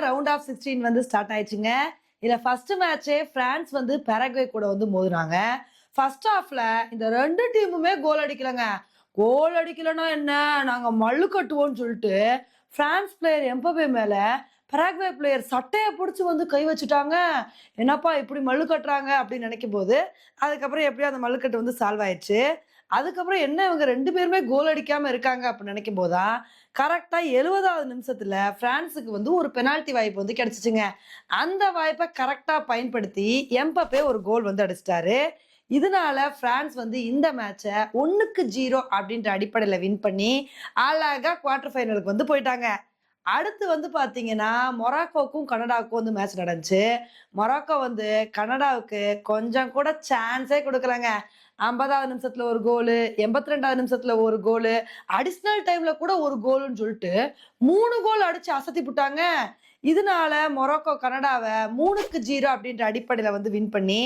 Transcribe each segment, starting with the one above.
Round of 16 வந்து start ஆயிடுச்சுங்க. இதுல ஃபர்ஸ்ட் மேட்சே பிரான்ஸ் வந்து பாராகுவே கூட வந்து மோதுறாங்க. ஃபர்ஸ்ட் ஹாஃப்ல இந்த 2 டீமுமே கோல் அடிக்கலங்க. கோல் அடிக்கலன்னா என்ன, நாங்க மல்லு கட்டுவோம்னு சொல்லிட்டு பிரான்ஸ் பிளேயர் எம்பப்பே மேல பராகுவே பிளேயர் சட்டைய புடிச்சு வந்து கை வச்சுட்டாங்க. என்னப்பா இப்படி மல்லு கட்டுறாங்க அப்படின்னு நினைக்கும்போது, அதுக்கப்புறம் எப்படியோ அந்த மல்லுக்கட்டு வந்து சால்வ் ஆயிடுச்சு. அதுக்கப்புறம் என்ன இவங்க 2 பேருமே கோல் அடிக்காம இருக்காங்க அப்படின்னு நினைக்கும்போது தான், கரெக்ட்டா 70வது நிமிஷத்துல பிரான்ஸுக்கு வந்து ஒரு பெனால்டி வாய்ப்பு வந்து கிடைச்சுச்சுங்க. அந்த வாய்ப்ப கரெக்ட்டா பயன்படுத்தி எம்பப்பே ஒரு கோல் வந்து அடிச்சிட்டாரு. இதனால பிரான்ஸ் வந்து இந்த மேட்ச 1க்கு 0 அப்படின்ற அடிப்படையில வின் பண்ணி, அழகா குவார்டர் ஃபைனலுக்கு வந்து போயிட்டாங்க. அடுத்து வந்து பார்த்தீங்கன்னா, மொராக்கோக்கும் கனடாவுக்கும் வந்து மேட்ச் நடந்துச்சு. மொராக்கோ வந்து கனடாவுக்கு கொஞ்சம் கூட சான்ஸே குடுக்கலங்க. 50வது நிமிஷத்துல ஒரு கோலு, 82வது நிமிஷத்துல ஒரு கோலு, அடிஷனல் டைம்ல கூட ஒரு கோலுன்னு சொல்லிட்டு 3 கோல் அடிச்சு அசத்தி புட்டாங்க. இதனால மொராக்கோ கனடாவ 3க்கு 0 அப்படின்ற அடிப்படையில வந்து வின் பண்ணி,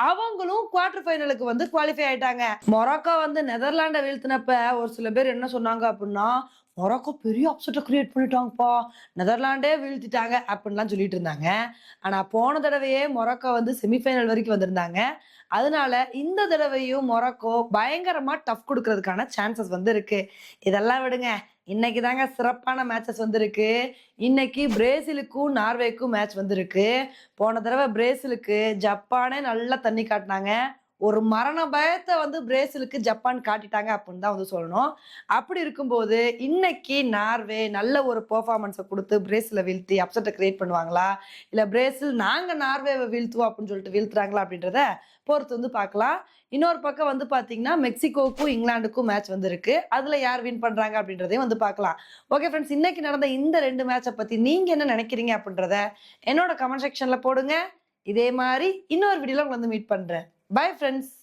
அவங்களும் குவார்டர் ஃபைனலுக்கு வந்து குவாலிஃபை ஆயிட்டாங்க. மொராக்கோ வந்து நெதர்லாண்ட வீழ்த்தினப்ப ஒரு சில பேர் என்ன சொன்னாங்க அப்படின்னா, மொராக்கோ பெரிய அப்செட்ட கிரியேட் பண்ணிட்டாங்கப்பா. நெதர்லாண்டே வீழ்த்திட்டாங்க அப்படின்லாம் சொல்லிட்டு இருந்தாங்க. ஆனா போன தடவையே மொராக்கோ வந்து செமிஃபைனல் வரைக்கும் வந்திருந்தாங்க. அதனால இந்த தடவையும் மொராக்கோ பயங்கரமா டஃப் குடுக்கறதுக்கான சான்சஸ் வந்து இருக்கு. இதெல்லாம் விடுங்க. இன்னைக்கு தாங்க சிறப்பான மேட்சஸ் வந்திருக்கு. இன்னைக்கு பிரேசிலுக்கும், நார்வேக்கும் மேட்ச் வந்திருக்கு. போன தடவ பிரேசிலுக்கு ஜப்பானே நல்லா தண்ணி காட்டுனாங்க. ஒரு மரண பயத்த வந்து பிரேசிலுக்கு ஜப்பான் காட்டிட்டாங்க அப்படின்னு தான் வந்து சொல்லணும். அப்படி இருக்கும்போது, இன்னைக்கு நார்வே நல்ல ஒரு பெர்ஃபார்மன்ஸ குடுத்து பிரேசில வீழ்த்தி அப்செட்ட கிரியேட் பண்ணுவாங்களா? இல்ல பிரேசில் நாங்க நார்வேவ வீழ்த்துவோம் அப்படின்னு சொல்லிட்டு வீழ்த்துறாங்களா? அப்படின்றத பொறுத்து வந்து பார்க்கலாம். இன்னொரு பக்கம் வந்து பார்த்தீங்கன்னா, மெக்சிகோவுக்கும், இங்கிலாந்துக்கும் மேட்ச் வந்து இருக்கு. அதுல யார் வின் பண்றாங்க அப்படின்றதையும் வந்து பார்க்கலாம். ஓகே ஃபிரெண்ட்ஸ், இன்னைக்கு நடந்த இந்த 2 மேட்ச பத்தி நீங்க என்ன நினைக்கிறீங்க அப்படின்றத என்னோட கமெண்ட் செக்ஷன்ல போடுங்க. இதே மாரி இன்னொரு வீடியோல உங்கள வந்து மீட் பண்றேன். Bye friends.